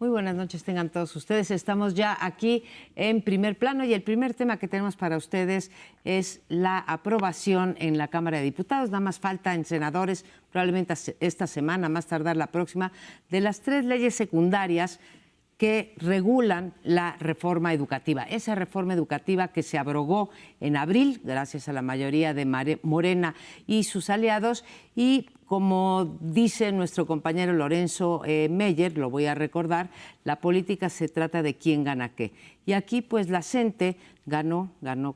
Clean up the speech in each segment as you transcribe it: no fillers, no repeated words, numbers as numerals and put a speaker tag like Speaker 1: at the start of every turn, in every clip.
Speaker 1: Muy buenas noches tengan todos ustedes. Estamos ya aquí en Primer Plano y el primer tema que tenemos para ustedes es la aprobación en la Cámara de Diputados. Nada más falta en senadores, probablemente esta semana, más tardar la próxima, de las 3 leyes secundarias que regulan la reforma educativa. Esa reforma educativa que se abrogó en abril, gracias a la mayoría de Morena y sus aliados, y como dice nuestro compañero Lorenzo Meyer, lo voy a recordar, la política se trata de quién gana qué. Y aquí pues la CENTE ganó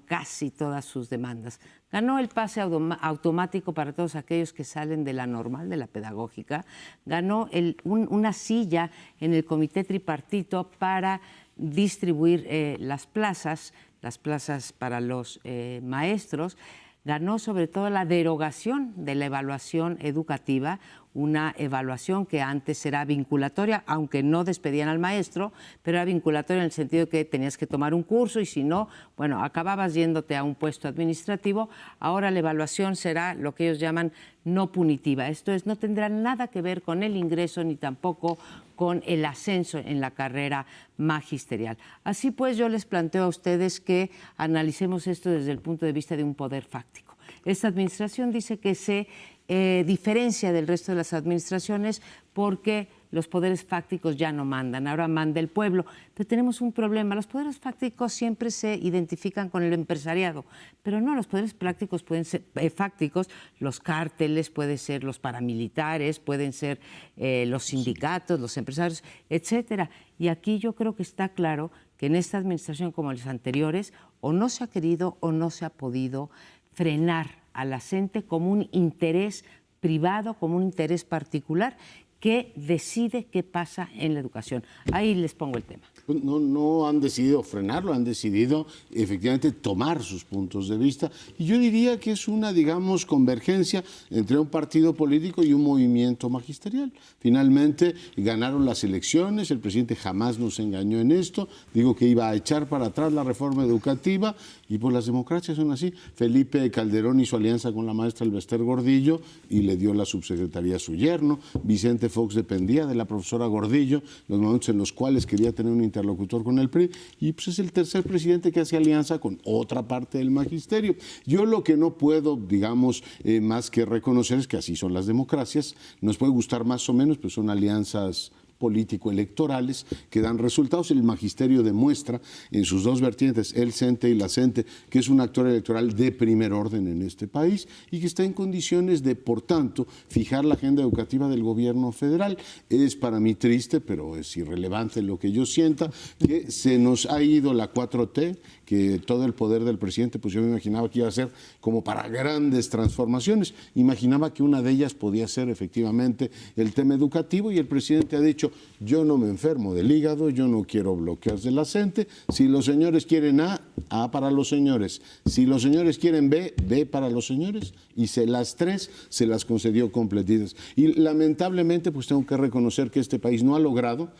Speaker 1: casi todas sus demandas. Ganó el pase automático para todos aquellos que salen de la normal, de la pedagógica. Ganó una silla en el comité tripartito para distribuir las plazas para los maestros. Ganó sobre todo la derogación de la evaluación educativa, una evaluación que antes era vinculatoria, aunque no despedían al maestro, pero era vinculatoria en el sentido de que tenías que tomar un curso y si no, bueno, acababas yéndote a un puesto administrativo. Ahora la evaluación será lo que ellos llaman no punitiva. Esto es, no tendrá nada que ver con el ingreso ni tampoco con el ascenso en la carrera magisterial. Así pues, yo les planteo a ustedes que analicemos esto desde el punto de vista de un poder fáctico. Esta administración dice que se diferencia del resto de las administraciones porque los poderes fácticos ya no mandan, ahora manda el pueblo. Pero tenemos un problema, los poderes fácticos siempre se identifican con el empresariado, pero no, los poderes fácticos pueden ser los cárteles, pueden ser los paramilitares, pueden ser los sindicatos, los empresarios, etcétera. Y aquí yo creo que está claro que en esta administración, como en las anteriores, o no se ha querido o no se ha podido frenar a la CENTE como un interés privado, como un interés particular que decide qué pasa en la educación. Ahí les pongo el tema.
Speaker 2: No han decidido frenarlo, han decidido efectivamente tomar sus puntos de vista. Y yo diría que es una, digamos, convergencia entre un partido político y un movimiento magisterial. Finalmente ganaron las elecciones, el presidente jamás nos engañó en esto, digo que iba a echar para atrás la reforma educativa y pues las democracias son así. Felipe Calderón hizo alianza con la maestra Elbester Gordillo y le dio la subsecretaría a su yerno. Vicente Fox dependía de la profesora Gordillo, los momentos en los cuales quería tener un interlocutor con el PRI, y pues es el tercer presidente que hace alianza con otra parte del magisterio. Yo lo que no puedo, digamos, más que reconocer es que así son las democracias, nos puede gustar más o menos, pues son alianzas político-electorales que dan resultados. El magisterio demuestra en sus dos vertientes, el CENTE y la CENTE, que es un actor electoral de primer orden en este país y que está en condiciones de, por tanto, fijar la agenda educativa del gobierno federal. Es para mí triste, pero es irrelevante lo que yo sienta, que se nos ha ido la 4T, que todo el poder del presidente, pues yo me imaginaba que iba a ser como para grandes transformaciones. Imaginaba que una de ellas podía ser efectivamente el tema educativo y el presidente ha dicho: yo no me enfermo del hígado, yo no quiero bloqueos de la CENTE. Si los señores quieren A, A para los señores. Si los señores quieren B, B para los señores. Y las 3 se las concedió completitas. Y lamentablemente, pues tengo que reconocer que este país no ha logrado,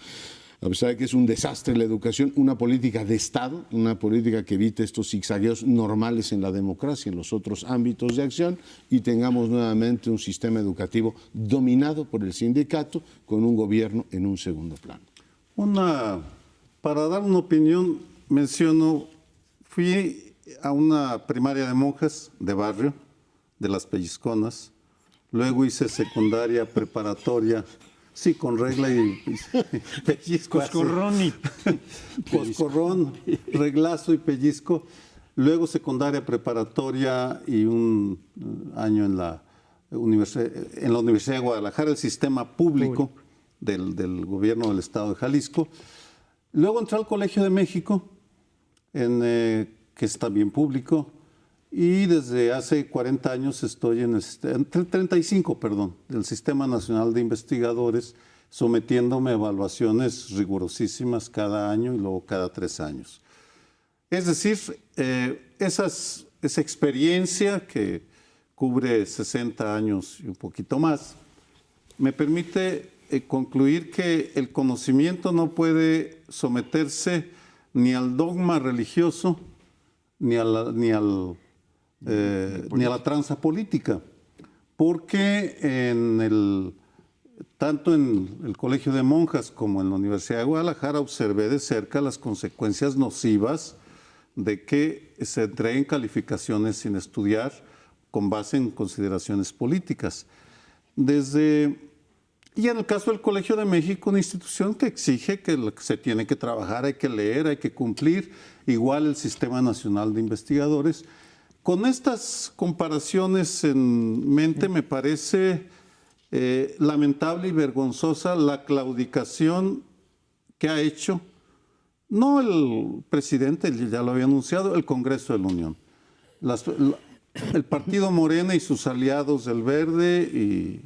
Speaker 2: a pesar de que es un desastre la educación, una política de Estado, una política que evite estos zigzagueos normales en la democracia, en los otros ámbitos de acción, y tengamos nuevamente un sistema educativo dominado por el sindicato con un gobierno en un segundo plano.
Speaker 3: Para dar una opinión, fui a una primaria de monjas de barrio, de Las Pellizconas, luego hice secundaria, preparatoria. Sí, con regla y pellizco. Coscorrón, reglazo y pellizco. Luego secundaria, preparatoria y un año en la Universidad de Guadalajara, el sistema público del gobierno del estado de Jalisco. Luego entré al Colegio de México, que es también público. Y desde hace 40 años estoy 35, del Sistema Nacional de Investigadores, sometiéndome a evaluaciones rigurosísimas cada año y luego cada 3 años. Es decir, esa experiencia que cubre 60 años y un poquito más, me permite concluir que el conocimiento no puede someterse ni al dogma religioso ni a la tranza política, porque tanto en el Colegio de Monjas como en la Universidad de Guadalajara, observé de cerca las consecuencias nocivas de que se entreguen calificaciones sin estudiar con base en consideraciones políticas. Y en el caso del Colegio de México, una institución que exige que se tiene que trabajar, hay que leer, hay que cumplir, igual el Sistema Nacional de Investigadores. Con estas comparaciones en mente, me parece lamentable y vergonzosa la claudicación que ha hecho, no el presidente, ya lo había anunciado, el Congreso de la Unión. El partido Morena y sus aliados del Verde y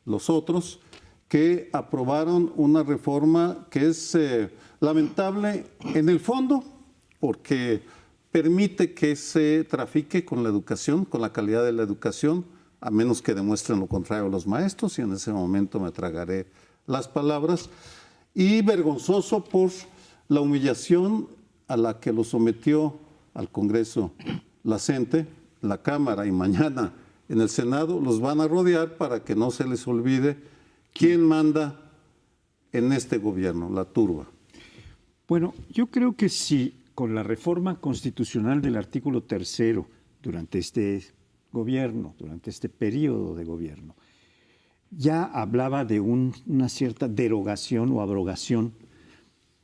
Speaker 3: los otros, que aprobaron una reforma que es lamentable en el fondo, porque permite que se trafique con la educación, con la calidad de la educación, a menos que demuestren lo contrario los maestros, y en ese momento me tragaré las palabras, y vergonzoso por la humillación a la que lo sometió al Congreso la CENTE, la Cámara, y mañana en el Senado los van a rodear para que no se les olvide quién manda en este gobierno, la turba.
Speaker 4: Bueno, yo creo que si con la reforma constitucional del artículo 3 durante este gobierno, durante este periodo de gobierno, ya hablaba de una cierta derogación o abrogación,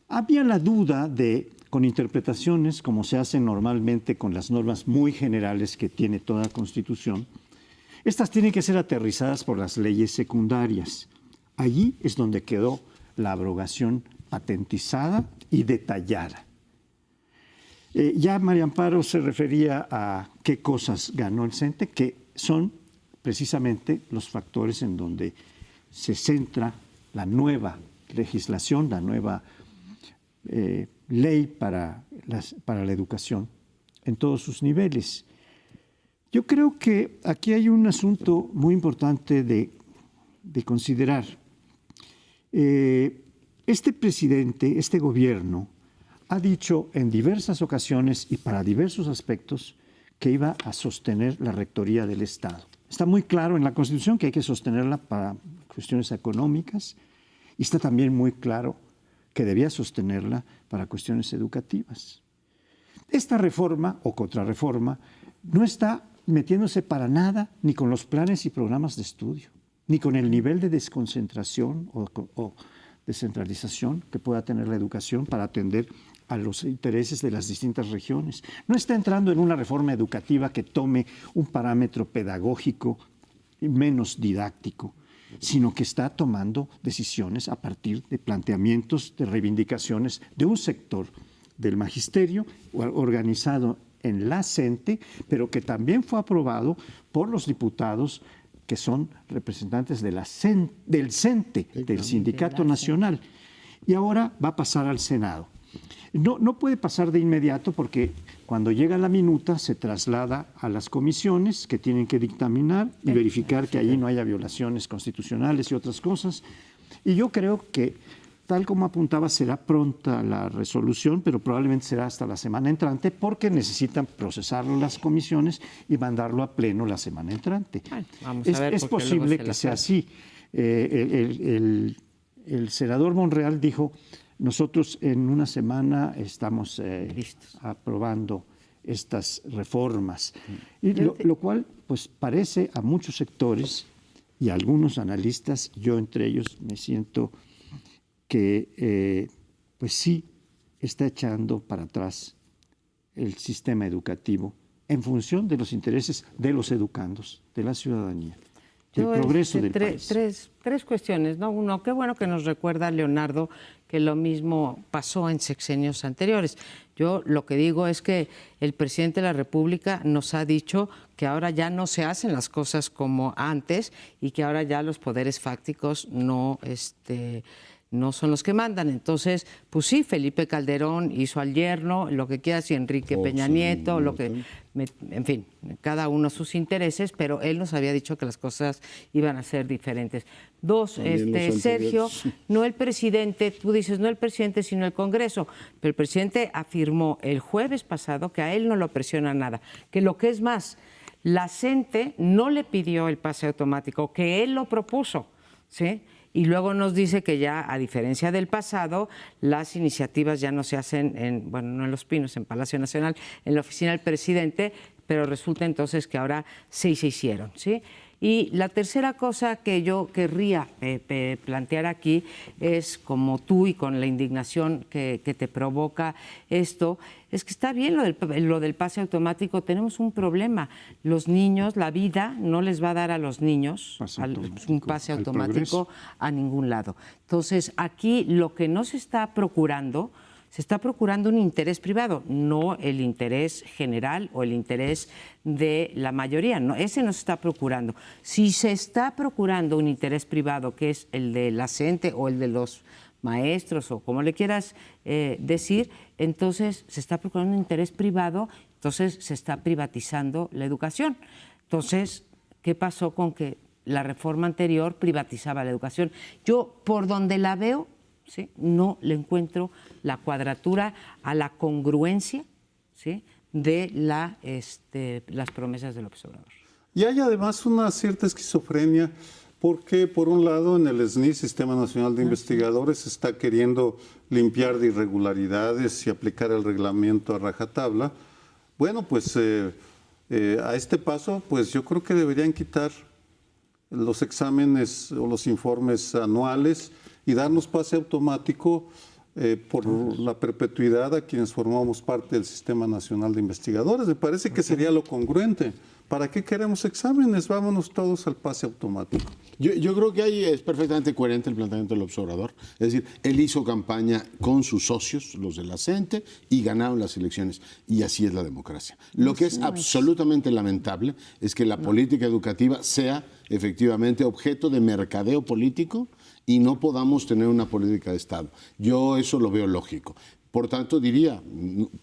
Speaker 4: había la duda de, con interpretaciones como se hace normalmente con las normas muy generales que tiene toda Constitución, estas tienen que ser aterrizadas por las leyes secundarias. Allí es donde quedó la abrogación patentizada y detallada. Ya María Amparo se refería a qué cosas ganó el CENTE, que son precisamente los factores en donde se centra la nueva legislación, la nueva ley para la educación en todos sus niveles. Yo creo que aquí hay un asunto muy importante de considerar. Este presidente, este gobierno, ha dicho en diversas ocasiones y para diversos aspectos que iba a sostener la rectoría del Estado. Está muy claro en la Constitución que hay que sostenerla para cuestiones económicas y está también muy claro que debía sostenerla para cuestiones educativas. Esta reforma o contrarreforma no está metiéndose para nada ni con los planes y programas de estudio, ni con el nivel de desconcentración o descentralización que pueda tener la educación para atender a los intereses de las distintas regiones. No está entrando en una reforma educativa que tome un parámetro pedagógico menos didáctico, sino que está tomando decisiones a partir de planteamientos, de reivindicaciones de un sector del magisterio organizado en la CENTE, pero que también fue aprobado por los diputados que son representantes de del CENTE, del Sindicato Nacional. Y ahora va a pasar al Senado. No puede pasar de inmediato porque cuando llega la minuta se traslada a las comisiones que tienen que dictaminar y verificar que allí no haya violaciones constitucionales y otras cosas. Y yo creo que, tal como apuntaba, será pronta la resolución, pero probablemente será hasta la semana entrante porque necesitan procesarlo las comisiones y mandarlo a pleno la semana entrante. Bueno, vamos a ver, es posible que sea así. El senador Monreal dijo: nosotros en una semana estamos aprobando estas reformas. Y lo cual pues parece a muchos sectores y a algunos analistas, yo entre ellos me siento que pues sí está echando para atrás el sistema educativo en función de los intereses de los educandos, de la ciudadanía. El progreso del país.
Speaker 1: Tres cuestiones, ¿no? Uno, qué bueno que nos recuerda, Leonardo, que lo mismo pasó en sexenios anteriores. Yo lo que digo es que el presidente de la República nos ha dicho que ahora ya no se hacen las cosas como antes y que ahora ya los poderes fácticos no son los que mandan. Entonces, pues sí, Felipe Calderón hizo al yerno, lo que quieras, y Enrique Peña Nieto, en fin, cada uno sus intereses, pero él nos había dicho que las cosas iban a ser diferentes. Dos, Sergio, no el presidente, tú dices no el presidente, sino el Congreso, pero el presidente afirmó el jueves pasado que a él no lo presiona nada, que lo que es más, la CENTE no le pidió el pase automático, que él lo propuso, ¿sí? Y luego nos dice que ya, a diferencia del pasado, las iniciativas ya no se hacen no en Los Pinos, en Palacio Nacional, en la oficina del presidente, pero resulta entonces que ahora sí se hicieron, ¿sí? Y la tercera cosa que yo querría plantear aquí es, como tú y con la indignación que te provoca esto, es que está bien lo del pase automático, tenemos un problema. Los niños, la vida no les va a dar a los niños un pase automático a ningún lado. Entonces, aquí lo que no se está procurando un interés privado, no el interés general o el interés de la mayoría. No, ese no se está procurando. Si se está procurando un interés privado, que es el de la gente o el de los maestros o como le quieras decir, entonces se está procurando un interés privado, entonces se está privatizando la educación. Entonces, ¿qué pasó con que la reforma anterior privatizaba la educación? Yo, por donde la veo, ¿sí?, no le encuentro la cuadratura a la congruencia, ¿sí?, de las promesas del López Obrador.
Speaker 3: Y hay además una cierta esquizofrenia porque, por un lado, en el SNI, Sistema Nacional de Investigadores, se está queriendo limpiar de irregularidades y aplicar el reglamento a rajatabla. Bueno, pues a este paso, pues yo creo que deberían quitar los exámenes o los informes anuales y darnos pase automático por la perpetuidad a quienes formamos parte del Sistema Nacional de Investigadores. Me parece que sería lo congruente. ¿Para qué queremos exámenes? Vámonos todos al pase automático.
Speaker 2: Yo creo que ahí es perfectamente coherente el planteamiento del observador. Es decir, él hizo campaña con sus socios, los de la CENTE, y ganaron las elecciones. Y así es la democracia. Lo que es absolutamente lamentable es que la política educativa sea efectivamente objeto de mercadeo político y no podamos tener una política de Estado. Yo eso lo veo lógico. Por tanto, diría,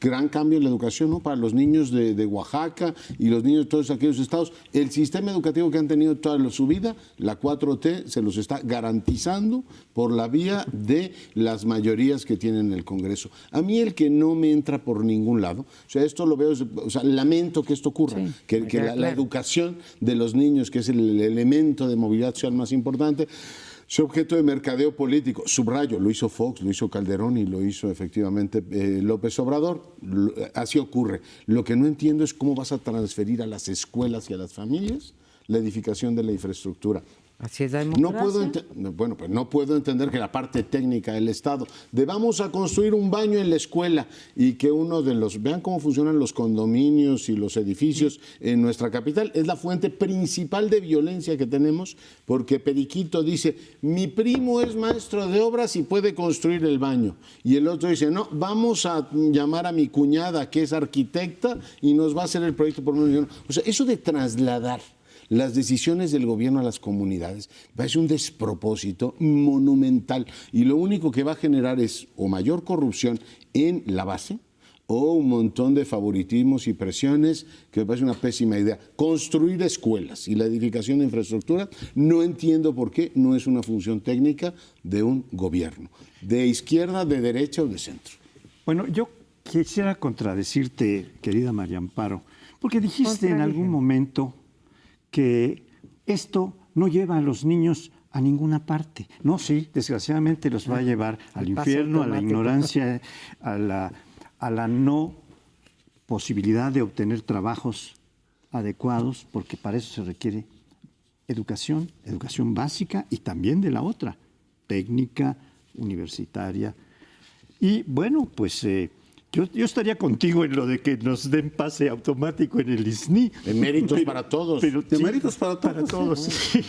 Speaker 2: gran cambio en la educación, ¿no?, para los niños de Oaxaca y los niños de todos aquellos estados. El sistema educativo que han tenido toda su vida, la 4T se los está garantizando por la vía de las mayorías que tienen en el Congreso. A mí el que no me entra por ningún lado, o sea, esto lo veo, o sea, lamento que esto ocurra,
Speaker 1: sí,
Speaker 2: que la educación de los niños, que es el elemento de movilidad social más importante, es objeto de mercadeo político. Subrayo, lo hizo Fox, lo hizo Calderón y lo hizo efectivamente López Obrador. Así ocurre. Lo que no entiendo es cómo vas a transferir a las escuelas y a las familias la edificación de la infraestructura.
Speaker 1: Así es la democracia.
Speaker 2: No puedo entender que la parte técnica del Estado, de vamos a construir un baño en la escuela y que uno de los, vean cómo funcionan los condominios y los edificios en nuestra capital, es la fuente principal de violencia que tenemos, porque Periquito dice, mi primo es maestro de obras y puede construir el baño. Y el otro dice, no, vamos a llamar a mi cuñada que es arquitecta y nos va a hacer el proyecto por un millón. O sea, eso de trasladar las decisiones del gobierno a las comunidades es un despropósito monumental y lo único que va a generar es o mayor corrupción en la base o un montón de favoritismos y presiones, que me parece una pésima idea. Construir escuelas y la edificación de infraestructura, no entiendo por qué no es una función técnica de un gobierno, de izquierda, de derecha o de centro.
Speaker 4: Bueno, yo quisiera contradecirte, querida María Amparo, porque dijiste en algún momento que esto no lleva a los niños a ninguna parte. No, sí, desgraciadamente los va a llevar al infierno, a la ignorancia, a la no posibilidad de obtener trabajos adecuados, porque para eso se requiere educación básica y también de la otra, técnica, universitaria. Y bueno, pues yo estaría contigo en lo de que nos den pase automático en el ISNI.
Speaker 2: De méritos para todos.
Speaker 3: De méritos para todos.
Speaker 4: Sí.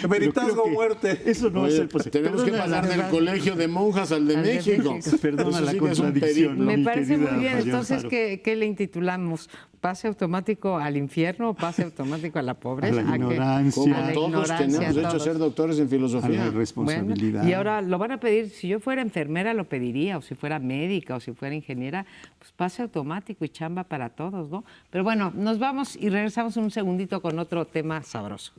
Speaker 3: De meritazgo muerte.
Speaker 4: Eso no es el posible.
Speaker 2: Tenemos que pasar del colegio de monjas al de México.
Speaker 4: Perdona
Speaker 2: Eso
Speaker 4: la
Speaker 2: sí que es un
Speaker 4: contradicción.
Speaker 2: peligro.
Speaker 1: Me
Speaker 4: mi
Speaker 1: parece
Speaker 4: querida
Speaker 1: muy bien.
Speaker 4: María
Speaker 1: Entonces,
Speaker 4: Amparo.
Speaker 1: ¿qué le intitulamos? ¿Pase automático al infierno o pase automático a la pobreza?
Speaker 4: A la ignorancia.
Speaker 2: Como
Speaker 1: A la
Speaker 2: todos
Speaker 1: ignorancia,
Speaker 2: tenemos derecho a
Speaker 1: todos.
Speaker 2: ser doctores en
Speaker 4: A la
Speaker 2: filosofía.
Speaker 4: responsabilidad.
Speaker 1: Bueno, y ahora lo van a pedir, si yo fuera enfermera lo pediría, o si fuera médica, o si fuera ingeniera, pues pase automático y chamba para todos, ¿no? Pero bueno, nos vamos y regresamos un segundito con otro tema sabroso.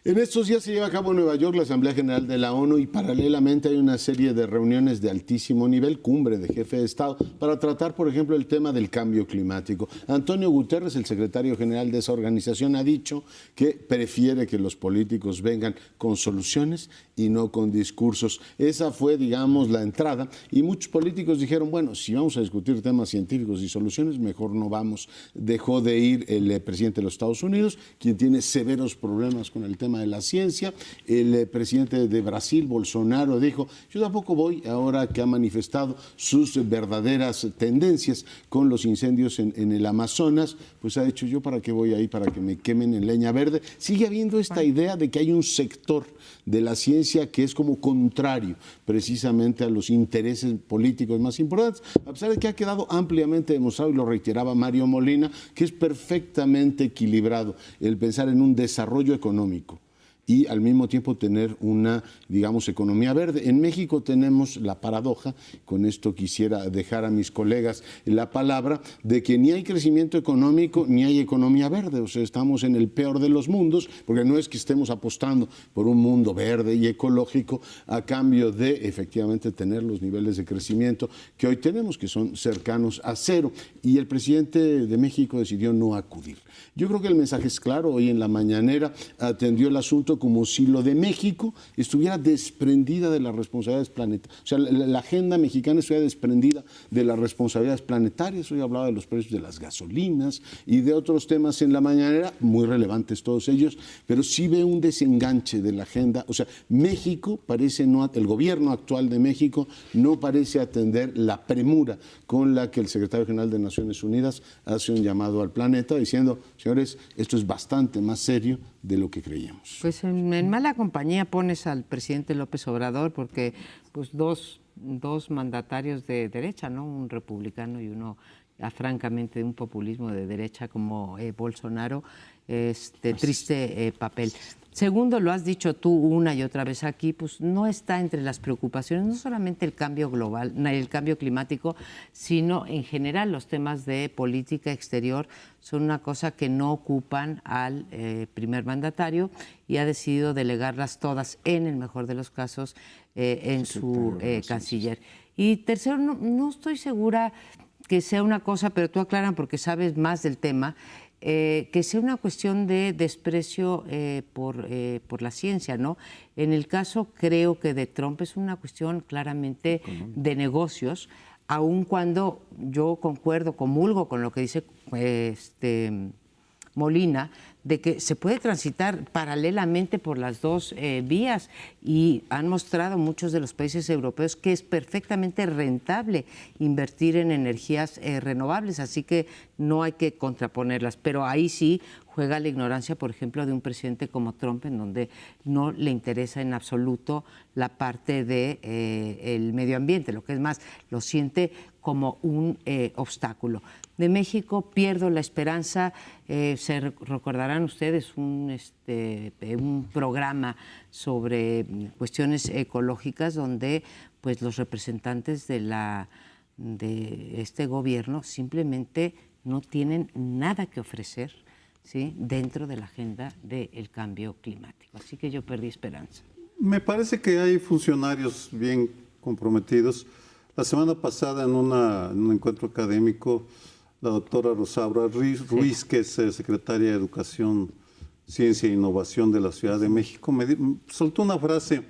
Speaker 2: En estos días se lleva a cabo en Nueva York la Asamblea General de la ONU y paralelamente hay una serie de reuniones de altísimo nivel, cumbre de jefe de Estado, para tratar, por ejemplo, el tema del cambio climático. Antonio Guterres, el secretario general de esa organización, ha dicho que prefiere que los políticos vengan con soluciones y no con discursos. Esa fue, digamos, la entrada y muchos políticos dijeron, bueno, si vamos a discutir temas científicos y soluciones, mejor no vamos. Dejó de ir el presidente de los Estados Unidos, quien tiene severos problemas con el tema de la ciencia. El presidente de Brasil, Bolsonaro, dijo, yo tampoco voy, ahora que ha manifestado sus verdaderas tendencias con los incendios en el Amazonas, pues ha dicho, yo para qué voy ahí, para que me quemen en leña verde. Sigue habiendo esta idea de que hay un sector de la ciencia que es como contrario precisamente a los intereses políticos más importantes, a pesar de que ha quedado ampliamente demostrado, y lo reiteraba Mario Molina, que es perfectamente equilibrado el pensar en un desarrollo económico y al mismo tiempo tener una, digamos, economía verde. En México tenemos la paradoja, con esto quisiera dejar a mis colegas la palabra, de que ni hay crecimiento económico ni hay economía verde. O sea, estamos en el peor de los mundos, porque no es que estemos apostando por un mundo verde y ecológico a cambio de efectivamente tener los niveles de crecimiento que hoy tenemos, que son cercanos a cero. Y el presidente de México decidió no acudir. Yo creo que el mensaje es claro. Hoy en la mañanera atendió el asunto como si lo de México estuviera desprendida de las responsabilidades planetarias. O sea, la agenda mexicana estuviera desprendida de las responsabilidades planetarias. Hoy hablaba de los precios de las gasolinas y de otros temas en la mañanera, muy relevantes todos ellos, pero sí ve un desenganche de la agenda. O sea, México parece no, el gobierno actual de México no parece atender la premura con la que el secretario general de Naciones Unidas hace un llamado al planeta diciendo, señores, esto es bastante más serio de lo que creíamos.
Speaker 1: Pues en mala compañía pones al presidente López Obrador, porque pues dos mandatarios de derecha, ¿no? Un republicano y uno francamente de un populismo de derecha como Bolsonaro, triste papel. Segundo, lo has dicho tú una y otra vez aquí, pues no está entre las preocupaciones, no solamente el cambio global, el cambio climático, sino en general los temas de política exterior son una cosa que no ocupan al primer mandatario y ha decidido delegarlas todas, en el mejor de los casos, en su canciller. Y tercero, no estoy segura que sea una cosa, pero tú aclaras porque sabes más del tema, que sea una cuestión de desprecio por la ciencia, ¿no? En el caso, creo que de Trump es una cuestión claramente de negocios, aun cuando yo comulgo con lo que dice Molina, de que se puede transitar paralelamente por las dos vías y han mostrado muchos de los países europeos que es perfectamente rentable invertir en energías renovables, así que no hay que contraponerlas, pero ahí sí juega la ignorancia, por ejemplo, de un presidente como Trump, en donde no le interesa en absoluto la parte del medio ambiente, lo que es más, lo siente como un obstáculo. De México pierdo la esperanza, se recordarán ustedes un programa sobre cuestiones ecológicas donde pues los representantes de este gobierno simplemente no tienen nada que ofrecer, ¿sí?, dentro de la agenda del cambio climático. Así que yo perdí esperanza.
Speaker 3: Me parece que hay funcionarios bien comprometidos. La semana pasada en un encuentro académico, la doctora Rosaura Ruiz, que es secretaria de Educación, Ciencia e Innovación de la Ciudad de México, me soltó una frase.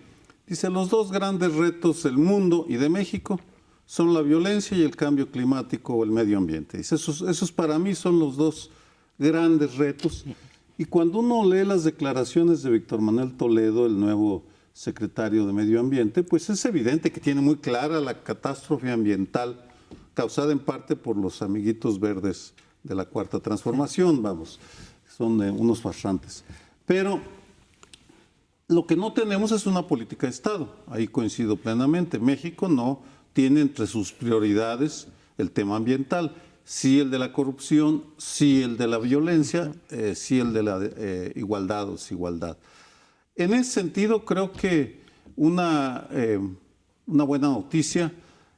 Speaker 3: Dice, los dos grandes retos del mundo y de México son la violencia y el cambio climático o el medio ambiente. Dice, esos para mí son los dos grandes retos. Y cuando uno lee las declaraciones de Víctor Manuel Toledo, el nuevo secretario de Medio Ambiente, pues es evidente que tiene muy clara la catástrofe ambiental causada en parte por los amiguitos verdes de la Cuarta Transformación, vamos, son unos farsantes. Pero lo que no tenemos es una política de Estado, ahí coincido plenamente. México no tiene entre sus prioridades el tema ambiental, sí el de la corrupción, sí el de la violencia, sí el de la igualdad o desigualdad. En ese sentido, creo que una buena noticia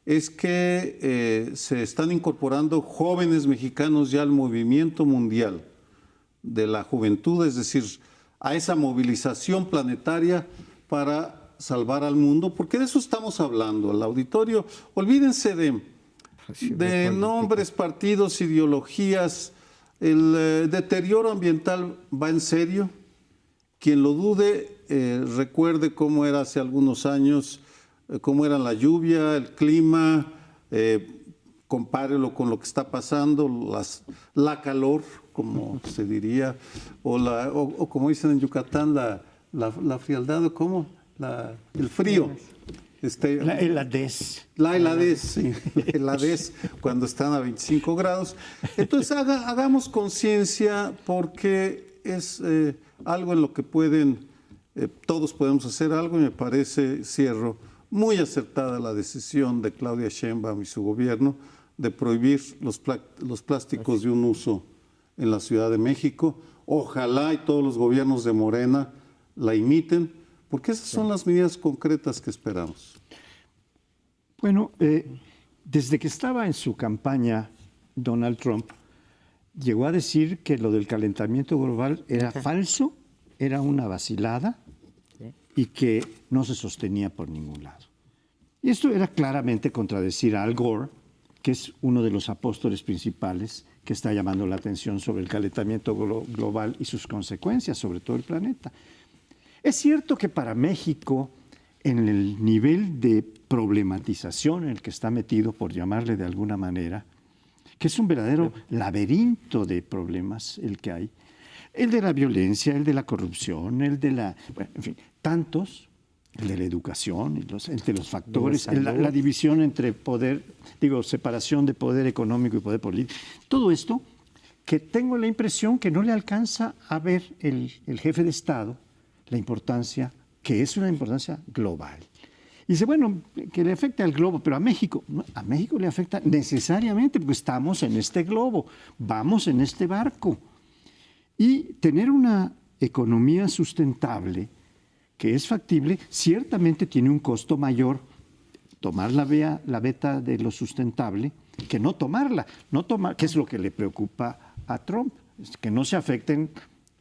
Speaker 3: es que se están incorporando jóvenes mexicanos ya al movimiento mundial de la juventud, es decir, a esa movilización planetaria para salvar al mundo, porque de eso estamos hablando. El auditorio, olvídense de nombres, partidos, ideologías. El deterioro ambiental va en serio. Quien lo dude, recuerde cómo era hace algunos años, cómo era la lluvia, el clima, compárelo con lo que está pasando, la calor, como se diría, o como dicen en Yucatán, la frialdad, ¿cómo? El frío.
Speaker 4: La heladez.
Speaker 3: La heladez, sí, la heladez cuando están a 25 grados. Entonces hagamos conciencia, porque es algo en lo que todos podemos hacer algo, y me parece, cierro, muy acertada la decisión de Claudia Sheinbaum y su gobierno de prohibir los plásticos de un uso en la Ciudad de México. Ojalá y todos los gobiernos de Morena la imiten, porque esas son las medidas concretas que esperamos.
Speaker 4: Bueno, desde que estaba en su campaña, Donald Trump llegó a decir que lo del calentamiento global era falso, era una vacilada y que no se sostenía por ningún lado. Y esto era claramente contradecir a Al Gore, que es uno de los apóstoles principales que está llamando la atención sobre el calentamiento global y sus consecuencias sobre todo el planeta. Es cierto que para México, en el nivel de problematización en el que está metido, por llamarle de alguna manera, que es un verdadero laberinto de problemas el que hay, el de la violencia, el de la corrupción, el de la, bueno, en fin, tantos, el de la educación, entre los factores, la división entre poder, separación de poder económico y poder político, todo esto que tengo la impresión que no le alcanza a ver el jefe de Estado la importancia, que es una importancia global. Y dice, bueno, que le afecte al globo, pero a México le afecta necesariamente, porque estamos en este globo, vamos en este barco. Y tener una economía sustentable, que es factible, ciertamente tiene un costo mayor tomar la beta de lo sustentable que no tomarla. ¿Qué es lo que le preocupa a Trump? Es que no se afecten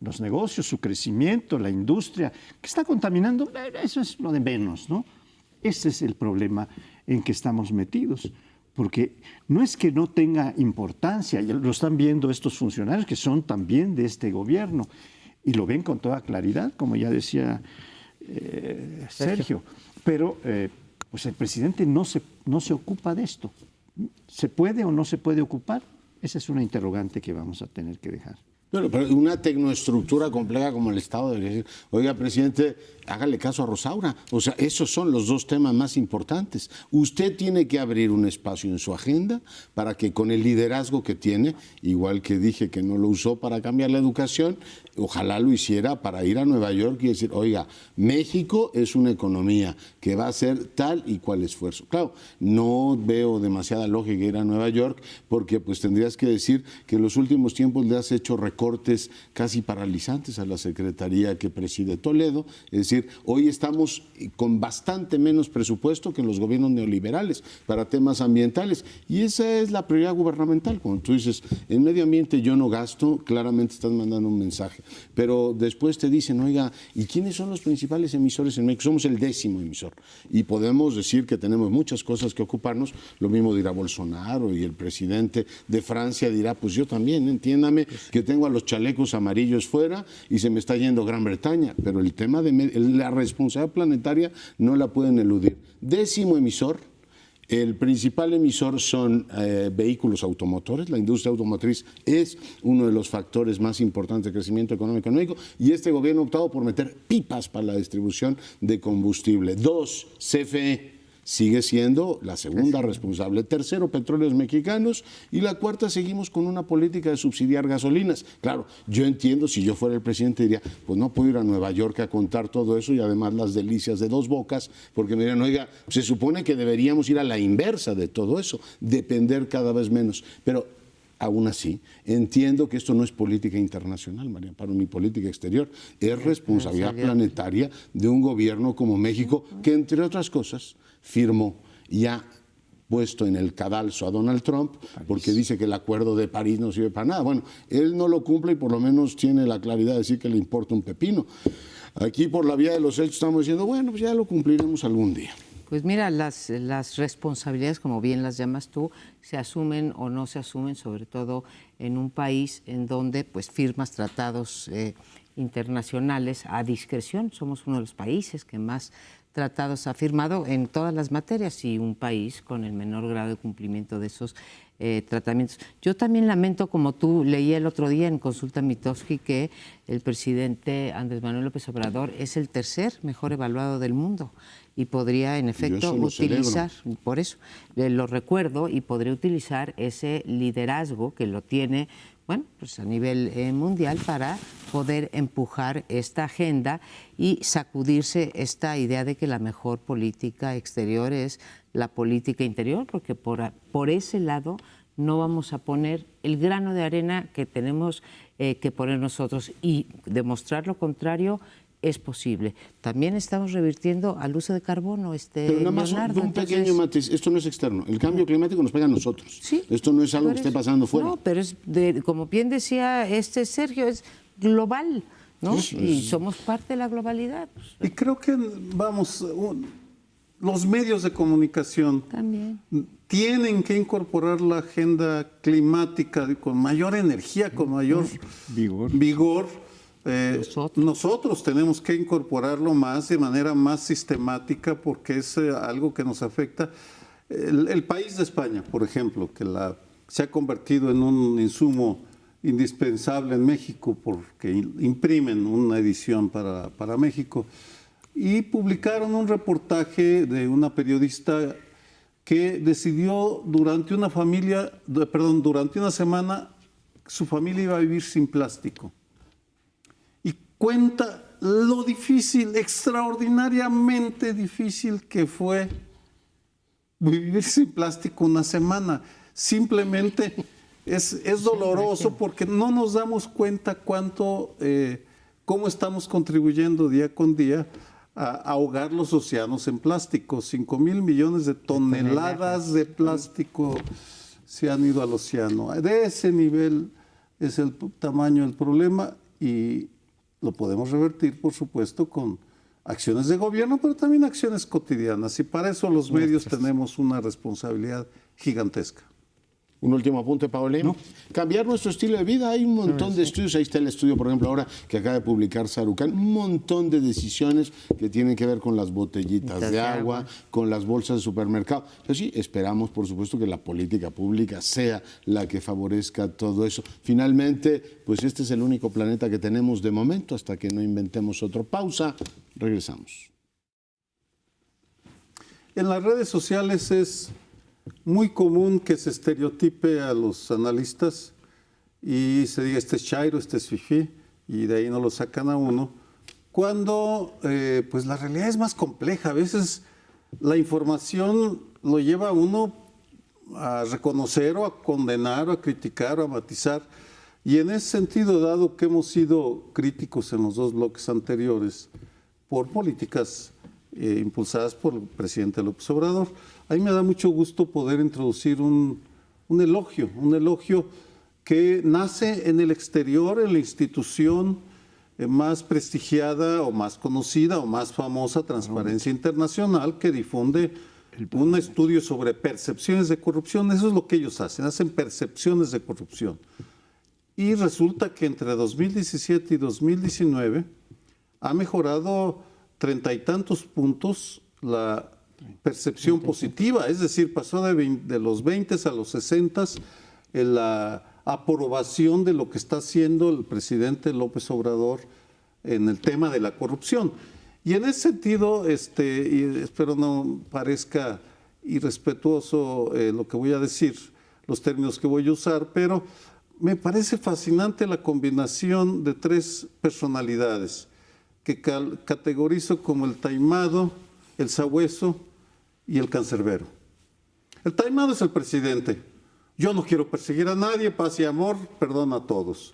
Speaker 4: los negocios, su crecimiento, la industria, que está contaminando, eso es lo de menos, ¿no? Ese es el problema en que estamos metidos, porque no es que no tenga importancia, ya lo están viendo estos funcionarios que son también de este gobierno, y lo ven con toda claridad, como ya decía Sergio, pero pues el presidente no se ocupa de esto. ¿Se puede o no se puede ocupar? Esa es una interrogante que vamos a tener que dejar.
Speaker 2: Bueno, pero una tecnoestructura compleja como el Estado debería decir, oiga, presidente, hágale caso a Rosaura. O sea, esos son los dos temas más importantes. Usted tiene que abrir un espacio en su agenda para que con el liderazgo que tiene, igual que dije que no lo usó para cambiar la educación, ojalá lo hiciera para ir a Nueva York y decir, oiga, México es una economía que va a hacer tal y cual esfuerzo. Claro, no veo demasiada lógica ir a Nueva York porque pues tendrías que decir que en los últimos tiempos le has hecho recortes casi paralizantes a la Secretaría que preside Toledo. Es decir, hoy estamos con bastante menos presupuesto que en los gobiernos neoliberales para temas ambientales. Y esa es la prioridad gubernamental. Cuando tú dices, en medio ambiente yo no gasto, claramente estás mandando un mensaje. Pero después te dicen, oiga, ¿y quiénes son los principales emisores en México? Somos el 10º emisor. Y podemos decir que tenemos muchas cosas que ocuparnos. Lo mismo dirá Bolsonaro, y el presidente de Francia dirá, pues yo también, entiéndame que tengo a los chalecos amarillos fuera y se me está yendo Gran Bretaña, pero el tema de la responsabilidad planetaria no la pueden eludir. 10º emisor, el principal emisor son vehículos automotores. La industria automotriz es uno de los factores más importantes de crecimiento económico en México, y este gobierno ha optado por meter pipas para la distribución de combustible. 2, CFE. Sigue siendo la segunda responsable. 3º, Petróleos Mexicanos. Y la 4ª, seguimos con una política de subsidiar gasolinas. Claro, yo entiendo, si yo fuera el presidente diría, pues no puedo ir a Nueva York a contar todo eso y además las delicias de Dos Bocas, porque me dirían, oiga, se supone que deberíamos ir a la inversa de todo eso, depender cada vez menos. Pero aún así, entiendo que esto no es política internacional, María Amparo, ni política exterior, es responsabilidad planetaria de un gobierno como México, que entre otras cosas firmó ya puesto en el cadalso a Donald Trump porque dice que el acuerdo de París no sirve para nada. Bueno, él no lo cumple y por lo menos tiene la claridad de decir que le importa un pepino. Aquí por la vía de los hechos estamos diciendo, bueno, pues ya lo cumpliremos algún día.
Speaker 1: Pues mira, las responsabilidades, como bien las llamas tú, se asumen o no se asumen, sobre todo en un país en donde pues firmas tratados internacionales a discreción. Somos uno de los países que más tratados ha firmado en todas las materias y un país con el menor grado de cumplimiento de esos tratamientos. Yo también lamento, como tú leí el otro día en Consulta Mitofsky, que el presidente Andrés Manuel López Obrador es el tercer mejor evaluado del mundo y podría en efecto utilizar, por eso lo recuerdo, y podría utilizar ese liderazgo que lo tiene, bueno, pues a nivel mundial para poder empujar esta agenda y sacudirse esta idea de que la mejor política exterior es la política interior, porque por ese lado no vamos a poner el grano de arena que tenemos que poner nosotros, y demostrar lo contrario es posible. También estamos revirtiendo al uso de carbono,
Speaker 2: Pero nada más
Speaker 1: Leonardo,
Speaker 2: un pequeño matiz, esto no es externo, el cambio climático nos pega a nosotros.
Speaker 1: Sí,
Speaker 2: esto no es algo que esté pasando fuera.
Speaker 1: No, pero es como bien decía Sergio, es global, ¿no? Y somos parte de la globalidad.
Speaker 3: Y creo que, vamos, los medios de comunicación
Speaker 1: También
Speaker 3: tienen que incorporar la agenda climática con mayor energía, con mayor vigor. Nosotros tenemos que incorporarlo más, de manera más sistemática, porque es algo que nos afecta. El país de España, por ejemplo, que se ha convertido en un insumo indispensable en México, porque imprimen una edición para México, y publicaron un reportaje de una periodista que decidió durante una semana, su familia iba a vivir sin plástico. Cuenta lo difícil, extraordinariamente difícil que fue vivir sin plástico una semana. Simplemente es doloroso porque no nos damos cuenta cómo estamos contribuyendo día con día a ahogar los océanos en plástico. 5,000 millones de toneladas de plástico se han ido al océano. De ese nivel es el tamaño del problema, y lo podemos revertir, por supuesto, con acciones de gobierno, pero también acciones cotidianas. Y para eso los medios tenemos una responsabilidad gigantesca.
Speaker 2: Un último apunte, Paulino. Cambiar nuestro estilo de vida. Hay un montón de estudios. Ahí está el estudio, por ejemplo, ahora que acaba de publicar Sarucán. Un montón de decisiones que tienen que ver con las botellitas de agua, con las bolsas de supermercado. Pero sí, esperamos, por supuesto, que la política pública sea la que favorezca todo eso. Finalmente, pues este es el único planeta que tenemos de momento, hasta que no inventemos otro. Pausa. Regresamos.
Speaker 3: En las redes sociales es muy común que se estereotipe a los analistas y se diga este es chairo, este es fifí, y de ahí no lo sacan a uno, cuando pues la realidad es más compleja. A veces la información lo lleva a uno a reconocer o a condenar o a criticar o a matizar, y en ese sentido, dado que hemos sido críticos en los dos bloques anteriores por políticas impulsadas por el presidente López Obrador, a mí me da mucho gusto poder introducir un elogio que nace en el exterior, en la institución más prestigiada o más conocida o más famosa, Transparencia Internacional, que difunde un estudio sobre percepciones de corrupción. Eso es lo que ellos hacen percepciones de corrupción. Y resulta que entre 2017 y 2019 ha mejorado 30 y tantos puntos la percepción positiva, es decir, pasó de los 20 a los 60 en la aprobación de lo que está haciendo el presidente López Obrador en el tema de la corrupción. Y en ese sentido, y espero no parezca irrespetuoso lo que voy a decir, los términos que voy a usar, pero me parece fascinante la combinación de tres personalidades que categorizo como el taimado, el sabueso y el cancerbero. El taimado es el presidente. Yo no quiero perseguir a nadie, paz y amor, perdona a todos.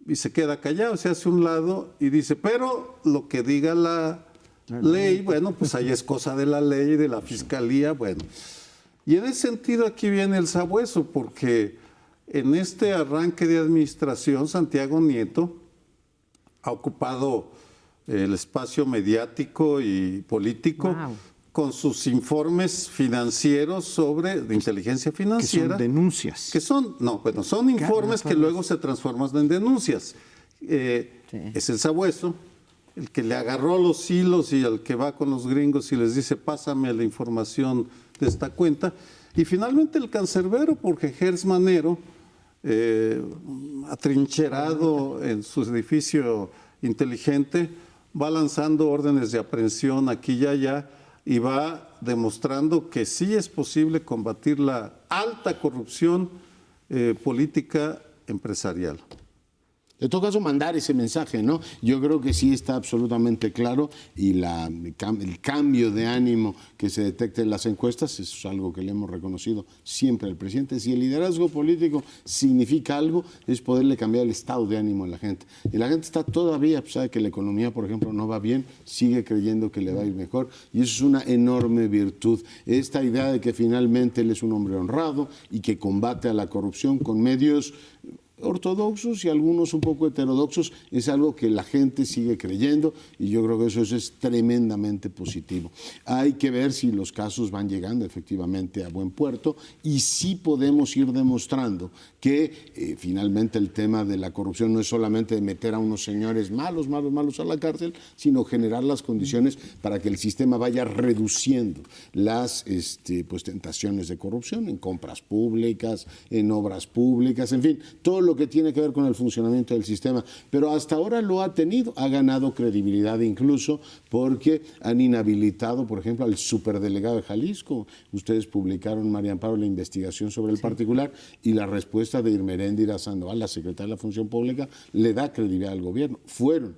Speaker 3: Y se queda callado, se hace a un lado y dice, pero lo que diga la ley, bueno, pues ahí es cosa de la ley y de la fiscalía, bueno. Y en ese sentido aquí viene el sabueso, porque en este arranque de administración, Santiago Nieto ha ocupado el espacio mediático y político con sus informes financieros de inteligencia financiera.
Speaker 4: Que son denuncias.
Speaker 3: Son informes que luego se transforman en denuncias. Es el sabueso, el que le agarró los hilos y el que va con los gringos y les dice, pásame la información de esta cuenta. Y finalmente el cancerbero, porque Gers Manero, atrincherado en su edificio inteligente, va lanzando órdenes de aprehensión aquí y allá y va demostrando que sí es posible combatir la alta corrupción política empresarial.
Speaker 2: En todo caso, mandar ese mensaje, ¿no? Yo creo que sí está absolutamente claro y el cambio de ánimo que se detecta en las encuestas es algo que le hemos reconocido siempre al presidente. Si el liderazgo político significa algo, es poderle cambiar el estado de ánimo a la gente. Y la gente está todavía, sabe que la economía, por ejemplo, no va bien, sigue creyendo que le va a ir mejor y eso es una enorme virtud. Esta idea de que finalmente él es un hombre honrado y que combate a la corrupción con medios ortodoxos y algunos un poco heterodoxos, es algo que la gente sigue creyendo y yo creo que eso es tremendamente positivo. Hay que ver si los casos van llegando efectivamente a buen puerto y si podemos ir demostrando que finalmente el tema de la corrupción no es solamente de meter a unos señores malos a la cárcel, sino generar las condiciones para que el sistema vaya reduciendo las tentaciones de corrupción en compras públicas, en obras públicas, en fin, todo lo que tiene que ver con el funcionamiento del sistema, pero hasta ahora lo ha tenido, ha ganado credibilidad incluso porque han inhabilitado, por ejemplo, al superdelegado de Jalisco. Ustedes publicaron, María Amparo, la investigación sobre el particular y la respuesta de Irmeréndira Sandoval, la secretaria de la Función Pública, le da credibilidad al gobierno. Fueron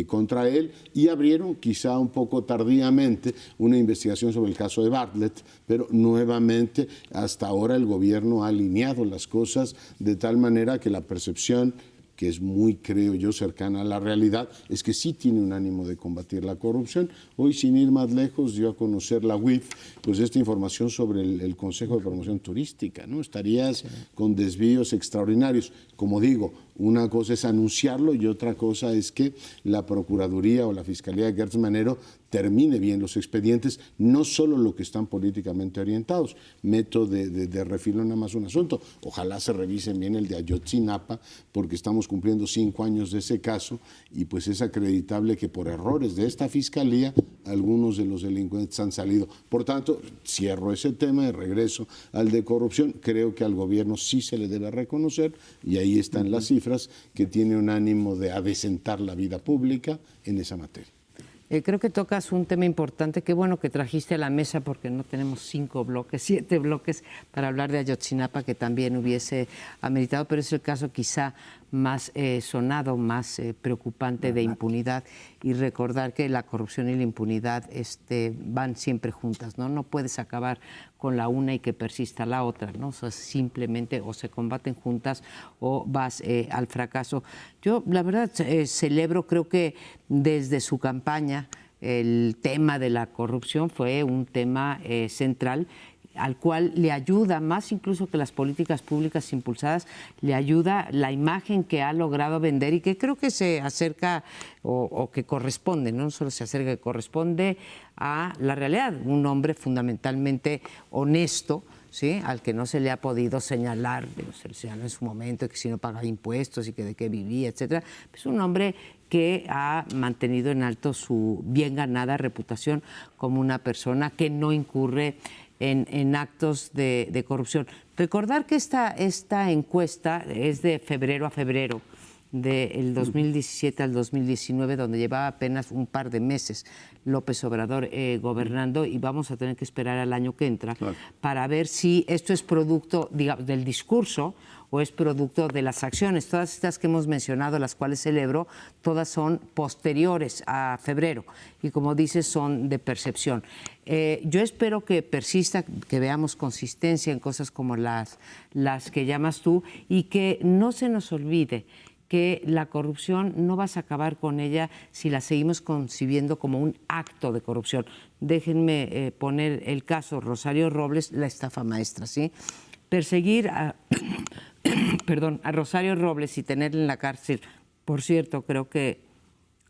Speaker 2: contra él y abrieron, quizá un poco tardíamente, una investigación sobre el caso de Bartlett, pero nuevamente hasta ahora el gobierno ha alineado las cosas de tal manera que la percepción, que es muy, creo yo, cercana a la realidad, es que sí tiene un ánimo de combatir la corrupción. Hoy, sin ir más lejos, dio a conocer la UIF, pues esta información sobre el Consejo de Promoción Turística, ¿no? Estarías con desvíos extraordinarios. Como digo, una cosa es anunciarlo y otra cosa es que la Procuraduría o la Fiscalía de Gertz Manero termine bien los expedientes, no solo lo que están políticamente orientados. Meto de refilo nada más un asunto. Ojalá se revisen bien el de Ayotzinapa, porque estamos cumpliendo 5 años de ese caso y pues es acreditable que por errores de esta Fiscalía algunos de los delincuentes han salido. Por tanto, cierro ese tema y regreso al de corrupción. Creo que al gobierno sí se le debe reconocer, y ahí están las cifras, que tiene un ánimo de adecentar la vida pública en esa materia.
Speaker 1: Creo que tocas un tema importante. Qué bueno que trajiste a la mesa, porque no tenemos 5 bloques, 7 bloques para hablar de Ayotzinapa, que también hubiese ameritado, pero es el caso quizá más sonado, más preocupante de impunidad, y recordar que la corrupción y la impunidad van siempre juntas, ¿no? No puedes acabar con la una y que persista la otra, ¿no? O sea, simplemente o se combaten juntas o vas al fracaso. Yo, la verdad, celebro, creo que desde su campaña el tema de la corrupción fue un tema central, al cual le ayuda, más incluso que las políticas públicas impulsadas, le ayuda la imagen que ha logrado vender y que creo que se acerca o que corresponde, no solo se acerca, que corresponde a la realidad. Un hombre fundamentalmente honesto, ¿sí? Al que no se le ha podido señalar, se le señaló en su momento que si no pagaba impuestos y que de qué vivía, etcétera. Es un hombre que ha mantenido en alto su bien ganada reputación como una persona que no incurre en actos de corrupción. Recordar que esta encuesta es de febrero a febrero, del 2017 al 2019, donde llevaba apenas un par de meses López Obrador gobernando, y vamos a tener que esperar al año que entra para ver si esto es producto, digamos, del discurso o es producto de las acciones. Todas estas que hemos mencionado, las cuales celebro, todas son posteriores a febrero y, como dices, son de percepción. Yo espero que persista, que veamos consistencia en cosas como las que llamas tú, y que no se nos olvide que la corrupción no vas a acabar con ella si la seguimos concibiendo como un acto de corrupción. Déjenme poner el caso Rosario Robles, la estafa maestra, ¿sí? Perseguir a, perdón, a Rosario Robles y tenerla en la cárcel, por cierto, creo que,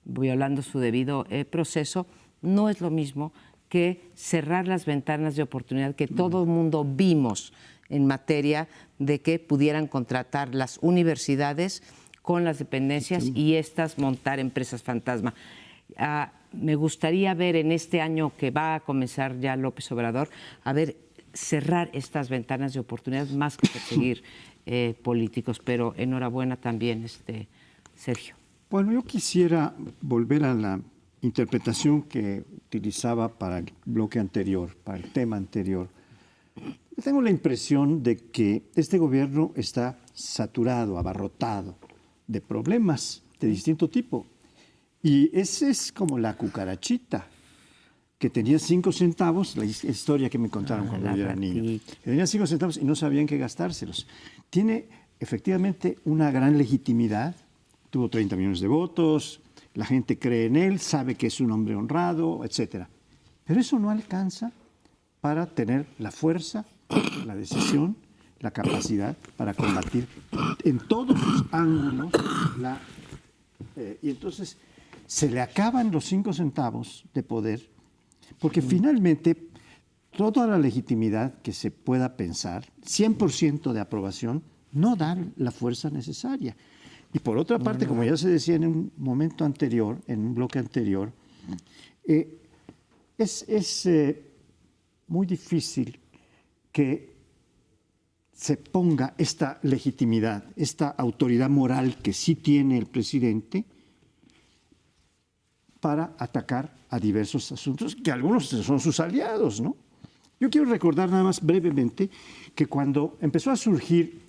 Speaker 1: violando su debido proceso, no es lo mismo que cerrar las ventanas de oportunidad que todo el mundo vimos en materia de que pudieran contratar las universidades con las dependencias y estas montar empresas fantasma. Me gustaría ver en este año que va a comenzar ya López Obrador, cerrar estas ventanas de oportunidad más que perseguir políticos, pero enhorabuena también, Sergio.
Speaker 4: Bueno, yo quisiera volver a la interpretación que utilizaba para el bloque anterior, para el tema anterior. Tengo la impresión de que este gobierno está saturado, abarrotado de problemas de distinto tipo. Y esa es como la cucarachita que tenía 5 centavos, la historia que me contaron cuando yo era niño. Que tenía 5 centavos y no sabían qué gastárselos. Tiene efectivamente una gran legitimidad, tuvo 30 millones de votos, la gente cree en él, sabe que es un hombre honrado, etc. Pero eso no alcanza para tener la fuerza, la decisión, la capacidad para combatir en todos sus ángulos y entonces se le acaban los 5 centavos de poder, porque finalmente toda la legitimidad que se pueda pensar, 100% de aprobación, no da la fuerza necesaria. Y por otra parte, como ya se decía en un momento anterior, en un bloque anterior, es muy difícil que se ponga esta legitimidad, esta autoridad moral que sí tiene el presidente para atacar a diversos asuntos, que algunos son sus aliados, ¿no? Yo quiero recordar nada más brevemente que cuando empezó a surgir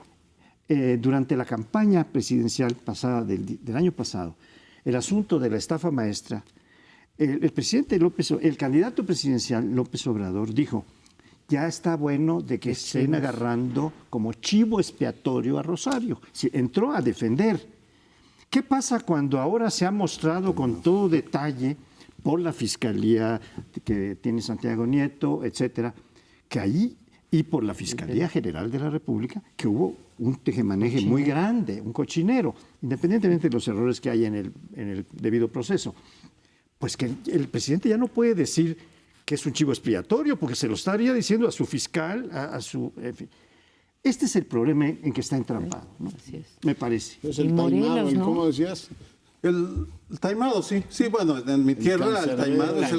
Speaker 4: durante la campaña presidencial pasada del año pasado el asunto de la estafa maestra, el candidato presidencial López Obrador dijo: ya está bueno de que estén agarrando como chivo expiatorio a Rosario. Entró a defender. ¿Qué pasa cuando ahora se ha mostrado con todo detalle por la Fiscalía que tiene Santiago Nieto, etcétera, que ahí, y por la Fiscalía General de la República, que hubo un tejemaneje muy grande, un cochinero, independientemente de los errores que hay en el debido proceso? Pues que el presidente ya no puede decir que es un chivo expiatorio, porque se lo estaría diciendo a su fiscal, en fin. Este es el problema en que está entrampado, ¿no?
Speaker 1: Así es.
Speaker 2: Me parece. Es el
Speaker 1: Morelos,
Speaker 2: taimado,
Speaker 1: ¿no?
Speaker 2: ¿cómo decías?
Speaker 3: El taimado, sí. Sí, bueno, en mi tierra el taimado es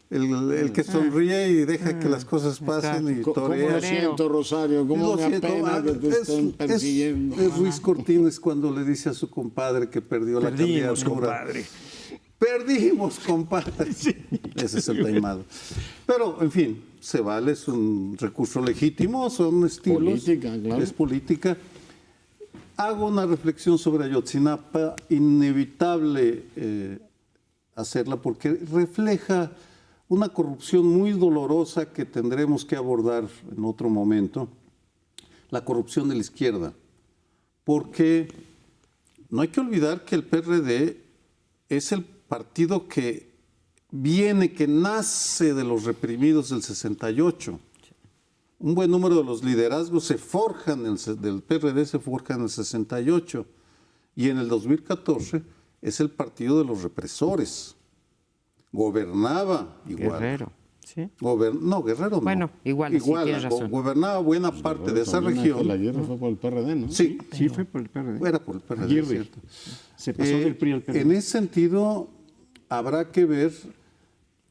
Speaker 3: el que sonríe y deja que las cosas pasen y
Speaker 2: ¿Cómo
Speaker 3: torea.
Speaker 2: lo siento, Rosario? ¿Cómo me apena que te estén persiguiendo?
Speaker 3: Es Ruiz Cortines cuando le dice a su compadre que perdió la candidatura.
Speaker 4: Compadre.
Speaker 3: Perdimos, compadre. Sí. Ese es el taimado. Pero, en fin, se vale, es un recurso legítimo, son estilos.
Speaker 2: Política, claro.
Speaker 3: Es política. Hago una reflexión sobre Ayotzinapa, inevitable hacerla porque refleja una corrupción muy dolorosa que tendremos que abordar en otro momento, la corrupción de la izquierda. Porque no hay que olvidar que el PRD es el partido que nace de los reprimidos del 68. Un buen número de los liderazgos del PRD se forjan en el 68 y en el 2014 es el partido de los represores. Gobernaba igual.
Speaker 1: Guerrero, ¿sí?
Speaker 3: No, Guerrero no.
Speaker 1: Bueno, igual, sí, tienes razón.
Speaker 3: Gobernaba buena parte de esa región.
Speaker 2: La guerra fue por el PRD, ¿no?
Speaker 3: Sí,
Speaker 4: Sí, fue por el PRD.
Speaker 3: era por el PRD,
Speaker 4: Aguirre.
Speaker 3: ¿cierto?
Speaker 4: Se pasó del PRI al PRD.
Speaker 3: En ese sentido, habrá que ver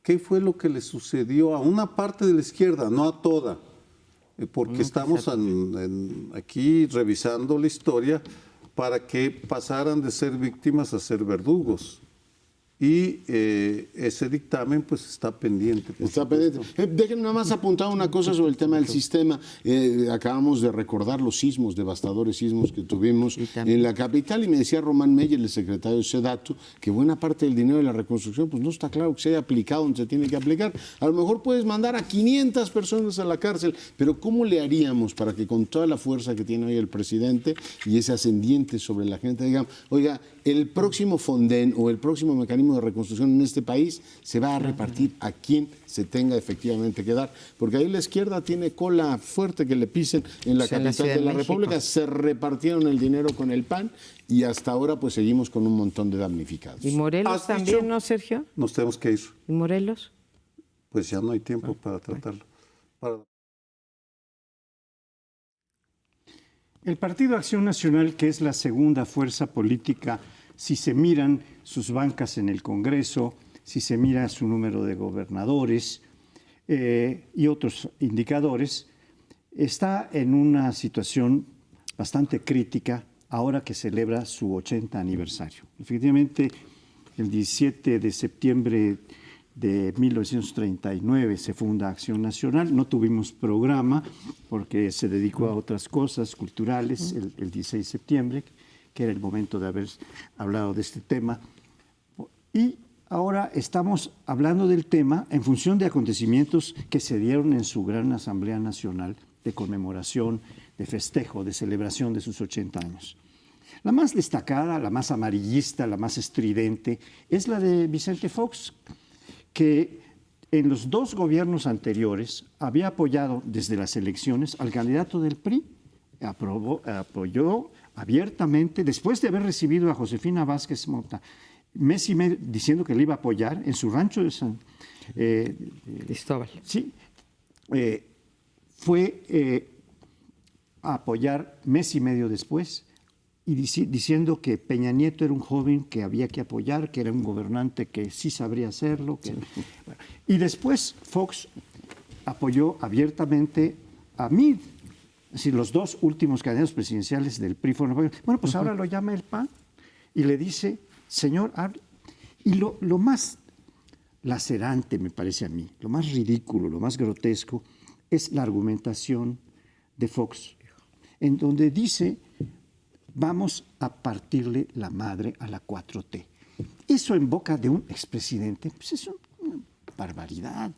Speaker 3: qué fue lo que le sucedió a una parte de la izquierda, no a toda, porque estamos aquí revisando la historia para que pasaran de ser víctimas a ser verdugos. y ese dictamen pues está pendiente.
Speaker 2: Está pendiente. Déjenme nada más apuntar una cosa sobre el tema del sistema. Acabamos de recordar los sismos, devastadores sismos que tuvimos en la capital, y me decía Román Meyer, el secretario de SEDATU, que buena parte del dinero de la reconstrucción pues no está claro que se haya aplicado donde se tiene que aplicar. A lo mejor puedes mandar a 500 personas a la cárcel, pero ¿cómo le haríamos para que con toda la fuerza que tiene hoy el presidente y ese ascendiente sobre la gente digan, oiga, el próximo Fonden o el próximo mecanismo de reconstrucción en este país se va a repartir a quien se tenga efectivamente que dar? Porque ahí la izquierda tiene cola fuerte que le pisen en la capital de la República. Se repartieron el dinero con el PAN y hasta ahora pues seguimos con un montón de damnificados.
Speaker 1: ¿Y Morelos también, no, Sergio?
Speaker 3: Nos tenemos que ir.
Speaker 1: ¿Y Morelos?
Speaker 3: Pues ya no hay tiempo para tratarlo.
Speaker 4: El Partido Acción Nacional, que es la segunda fuerza política, si se miran sus bancas en el Congreso, si se mira su número de gobernadores y otros indicadores, está en una situación bastante crítica ahora que celebra su 80 aniversario. Efectivamente, el 17 de septiembre de 1939 se funda Acción Nacional. No tuvimos programa porque se dedicó a otras cosas culturales el 16 de septiembre, que era el momento de haber hablado de este tema. Y ahora estamos hablando del tema en función de acontecimientos que se dieron en su gran Asamblea Nacional de conmemoración, de festejo, de celebración de sus 80 años. La más destacada, la más amarillista, la más estridente, es la de Vicente Fox, que en los dos gobiernos anteriores había apoyado desde las elecciones al candidato del PRI, apoyó abiertamente, después de haber recibido a Josefina Vázquez Mota, mes y medio diciendo que le iba a apoyar en su rancho de San
Speaker 1: Cristóbal.
Speaker 4: Sí, fue a apoyar mes y medio después y diciendo que Peña Nieto era un joven que había que apoyar, que era un gobernante que sí sabría hacerlo. Bueno, y después Fox apoyó abiertamente a Meade. Es decir, los dos últimos candidatos presidenciales del PRI fueron... Bueno, pues ahora lo llama el PAN y le dice, señor, hable. Y lo más lacerante, me parece a mí, lo más ridículo, lo más grotesco, es la argumentación de Fox, en donde dice, vamos a partirle la madre a la 4T. Eso en boca de un expresidente, pues es una barbaridad.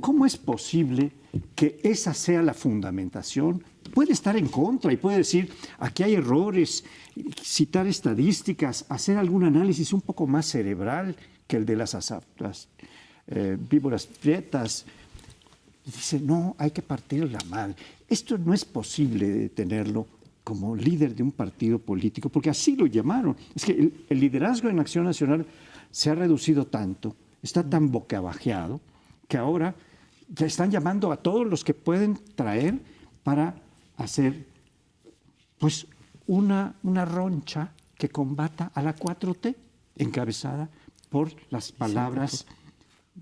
Speaker 4: ¿Cómo es posible que esa sea la fundamentación? Puede estar en contra y puede decir, aquí hay errores, citar estadísticas, hacer algún análisis un poco más cerebral que el de las víboras prietas. Dice, no, hay que partir la madre. Esto no es posible tenerlo como líder de un partido político, porque así lo llamaron. Es que el liderazgo en Acción Nacional se ha reducido tanto, está tan bocabajeado, que ahora ya están llamando a todos los que pueden traer para hacer pues una roncha que combata a la 4T, encabezada por las palabras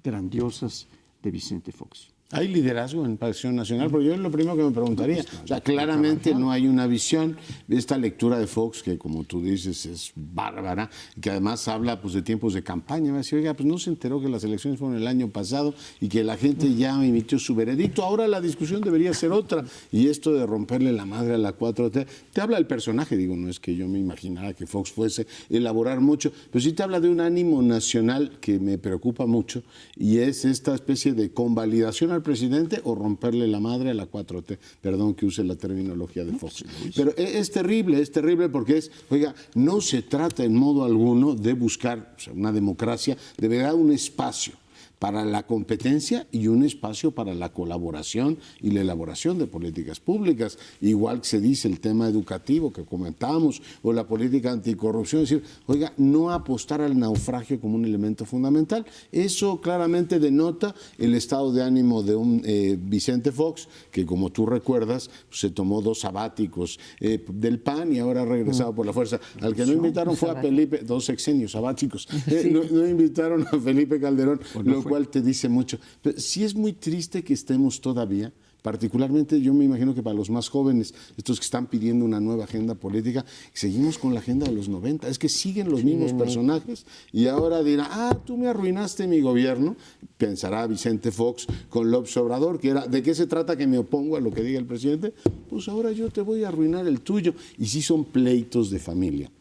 Speaker 4: grandiosas de Vicente Fox.
Speaker 2: ¿Hay liderazgo en Acción Nacional? Porque yo es lo primero que me preguntaría. O sea, claramente no hay una visión. Esta lectura de Fox, que como tú dices es bárbara, que además habla pues, de tiempos de campaña. Me decía, oiga, pues no se enteró que las elecciones fueron el año pasado y que la gente ya emitió su veredicto. Ahora la discusión debería ser otra. Y esto de romperle la madre a la 4T, te habla del personaje. Digo, no es que yo me imaginara que Fox fuese elaborar mucho, pero sí te habla de un ánimo nacional que me preocupa mucho y es esta especie de convalidación al presidente o romperle la madre a la 4T. Perdón que use la terminología de Fox. Pero es terrible porque oiga, no se trata en modo alguno de buscar una democracia, de verdad un espacio para la competencia y un espacio para la colaboración y la elaboración de políticas públicas. Igual que se dice el tema educativo que comentábamos o la política anticorrupción, es decir, oiga, no apostar al naufragio como un elemento fundamental. Eso claramente denota el estado de ánimo de un Vicente Fox, que como tú recuerdas, se tomó 2 sabáticos del PAN y ahora ha regresado por la fuerza. Al que no invitaron fue a Felipe, 2 sexenios sabáticos. No invitaron a Felipe Calderón, lo cual cual te dice mucho. Pero sí es muy triste que estemos todavía, particularmente yo me imagino que para los más jóvenes, estos que están pidiendo una nueva agenda política, seguimos con la agenda de los 90. Es que siguen los mismos personajes y ahora dirá, tú me arruinaste mi gobierno, pensará Vicente Fox con López Obrador, que era, ¿de qué se trata que me opongo a lo que diga el presidente? Pues ahora yo te voy a arruinar el tuyo. Y sí son pleitos de familia.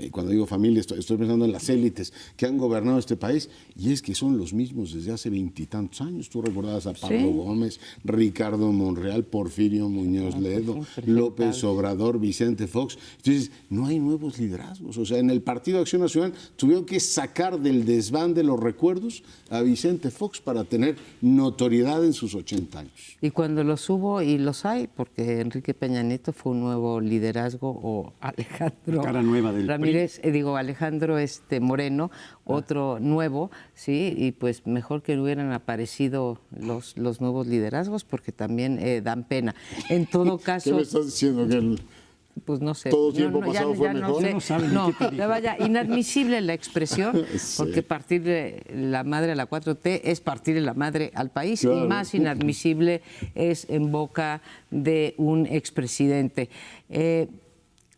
Speaker 2: Cuando digo familia, estoy pensando en las élites que han gobernado este país, y es que son los mismos desde hace 20 y tantos años. Tú recordabas a Pablo Gómez, Ricardo Monreal, Porfirio Muñoz Ledo, López Obrador, Vicente Fox. Entonces, no hay nuevos liderazgos. O sea, en el Partido de Acción Nacional tuvieron que sacar del desván de los recuerdos a Vicente Fox para tener notoriedad en sus 80 años.
Speaker 1: Y cuando los hubo, y los hay, porque Enrique Peña Nieto fue un nuevo liderazgo, o Alejandro
Speaker 4: cara nueva del
Speaker 1: Ramírez, Alejandro Moreno, otro nuevo, sí, y pues mejor que no hubieran aparecido los nuevos liderazgos, porque también dan pena. En todo caso...
Speaker 2: ¿Qué me estás diciendo? Que
Speaker 1: pues no sé.
Speaker 2: ¿Todo tiempo pasado fue mejor?
Speaker 1: No, vaya, inadmisible la expresión, porque partir de la madre a la 4T es partir de la madre al país, claro. Y más inadmisible es en boca de un expresidente.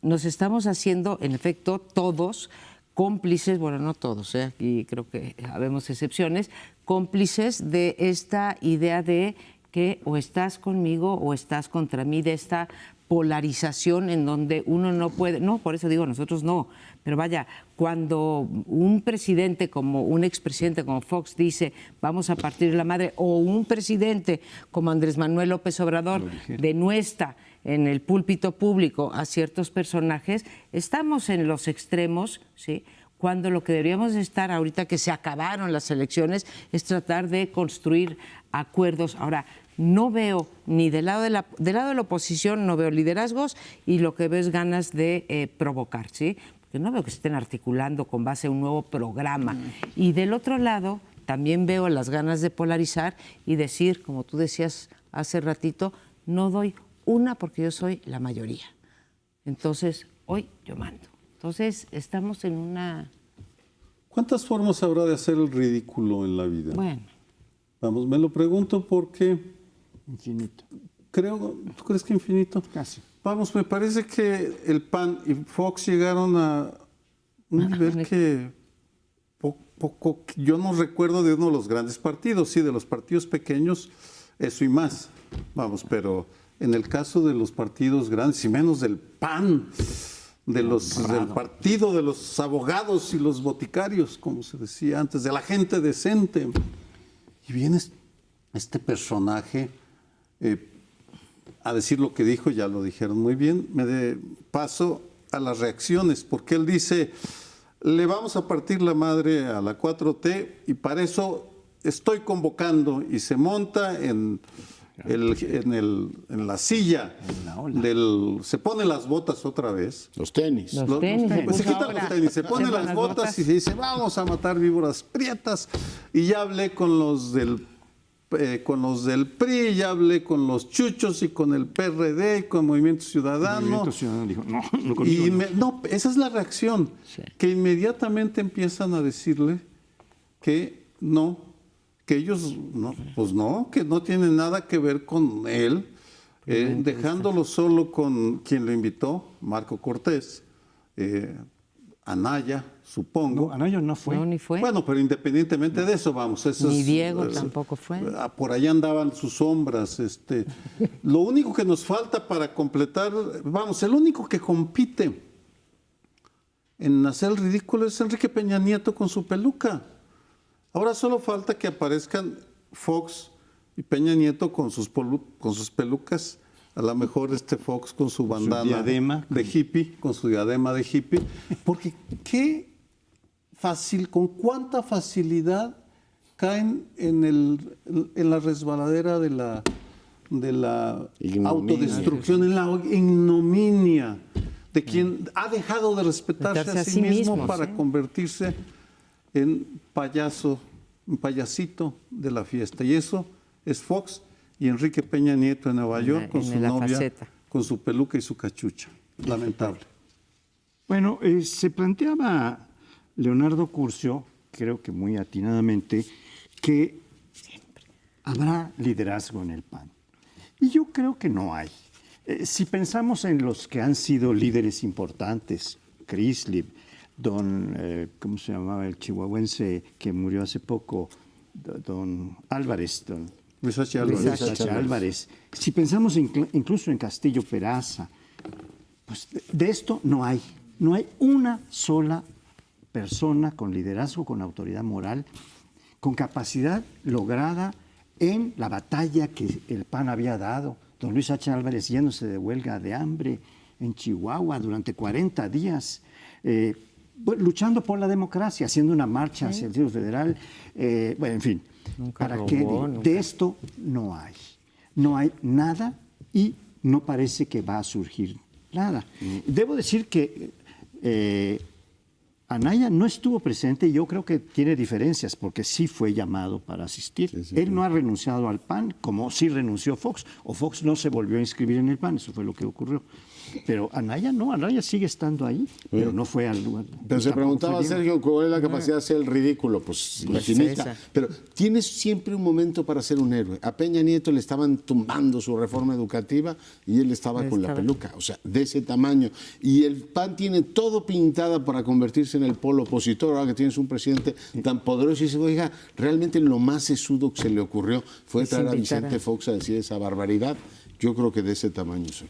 Speaker 1: Nos estamos haciendo, en efecto, todos cómplices, bueno, no todos, aquí creo que habemos excepciones, cómplices de esta idea de que o estás conmigo o estás contra mí, de esta polarización en donde uno no puede, no, por eso digo, nosotros no, pero vaya, cuando un presidente como un expresidente como Fox dice vamos a partir de la madre, o un presidente como Andrés Manuel López Obrador denuestra en el púlpito público a ciertos personajes, estamos en los extremos, ¿sí? Cuando lo que deberíamos estar ahorita que se acabaron las elecciones es tratar de construir acuerdos. Ahora, no veo ni del lado de la oposición, no veo liderazgos, y lo que veo es ganas de provocar, ¿sí? Porque no veo que se estén articulando con base a un nuevo programa. Y del otro lado también veo las ganas de polarizar y decir, como tú decías hace ratito, no doy una porque yo soy la mayoría. Entonces, hoy yo mando. Entonces, estamos en una...
Speaker 3: ¿Cuántas formas habrá de hacer el ridículo en la vida?
Speaker 1: Bueno.
Speaker 3: Vamos, me lo pregunto porque...
Speaker 4: Infinito.
Speaker 3: ¿Tú crees que infinito?
Speaker 4: Casi.
Speaker 3: Vamos, me parece que el PAN y Fox llegaron a un nivel que yo no recuerdo de uno de los grandes partidos, sí, de los partidos pequeños, eso y más. Vamos, pero en el caso de los partidos grandes, y menos del PAN, del partido de los abogados y los boticarios, como se decía antes, de la gente decente. Y viene este personaje a decir lo que dijo, ya lo dijeron muy bien, paso a las reacciones, porque él dice, le vamos a partir la madre a la 4T y para eso estoy convocando, y se monta en la silla, se pone las botas otra vez.
Speaker 2: Los tenis.
Speaker 3: Pues se quitan los tenis, se pone las botas y se dice, vamos a matar víboras prietas. Y ya hablé con los del PRI, ya hablé con los chuchos y con el PRD, con Movimiento Ciudadano.
Speaker 4: El Movimiento Ciudadano dijo, no conmigo.
Speaker 3: No, esa es la reacción, que inmediatamente empiezan a decirle que no, que ellos que no tienen nada que ver con él, dejándolo solo con quien lo invitó, Marco Cortés, Anaya, supongo.
Speaker 4: No, Anaya no fue.
Speaker 1: No, ni fue.
Speaker 3: Bueno, pero independientemente de eso, vamos.
Speaker 1: Ni Diego tampoco fue.
Speaker 3: Por allá andaban sus sombras. Lo único que nos falta para completar, vamos, el único que compite en hacer el ridículo es Enrique Peña Nieto con su peluca. Ahora solo falta que aparezcan Fox y Peña Nieto con sus pelucas, a lo mejor Fox con su bandana
Speaker 4: diadema
Speaker 3: de hippie, con su diadema de hippie, porque con cuánta facilidad caen en la resbaladera de la autodestrucción, en la ignominia de quien ha dejado de respetarse a sí mismo para convertirse en un payasito de la fiesta. Y eso es Fox y Enrique Peña Nieto en Nueva York con su novia, faceta, con su peluca y su cachucha. Lamentable.
Speaker 4: Bueno, se planteaba Leonardo Curcio, creo que muy atinadamente, que habrá liderazgo en el PAN. Y yo creo que no hay. Si pensamos en los que han sido líderes importantes, Crislip, ¿cómo se llamaba el chihuahuense que murió hace poco? Don Álvarez,
Speaker 3: Luis H. Álvarez.
Speaker 4: Luis H. Álvarez. Si pensamos incluso en Castillo Peraza, pues de esto no hay. No hay una sola persona con liderazgo, con autoridad moral, con capacidad lograda en la batalla que el PAN había dado. Don Luis H. Álvarez yéndose de huelga de hambre en Chihuahua durante 40 días, luchando por la democracia, haciendo una marcha hacia el Distrito Federal. Bueno, en fin, de esto no hay. No hay nada y no parece que va a surgir nada. Debo decir que Anaya no estuvo presente y yo creo que tiene diferencias porque sí fue llamado para asistir. Él no ha renunciado al PAN como sí renunció Fox, o Fox no se volvió a inscribir en el PAN, eso fue lo que ocurrió. Pero Anaya no, Anaya sigue estando ahí, pero no fue al lugar.
Speaker 2: Pero se preguntaba, Sergio, ¿cuál es la capacidad de hacer el ridículo? Pues infinita. Pero tienes siempre un momento para ser un héroe. A Peña Nieto le estaban tumbando su reforma educativa y él estaba con la peluca, o sea, de ese tamaño. Y el PAN tiene todo pintado para convertirse en el polo opositor, ahora que tienes un presidente tan poderoso y dice, oiga, realmente lo más sesudo que se le ocurrió fue traer a Vicente Fox a decir esa barbaridad. Yo creo que de ese tamaño soy.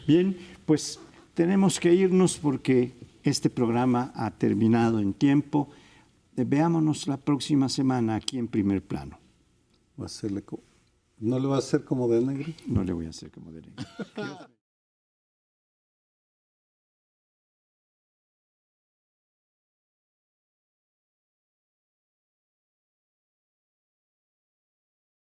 Speaker 4: Bien, pues tenemos que irnos porque este programa ha terminado en tiempo. Veámonos la próxima semana aquí en Primer Plano.
Speaker 3: ¿No le va a hacer como de negro?
Speaker 4: No le voy a hacer como de negro.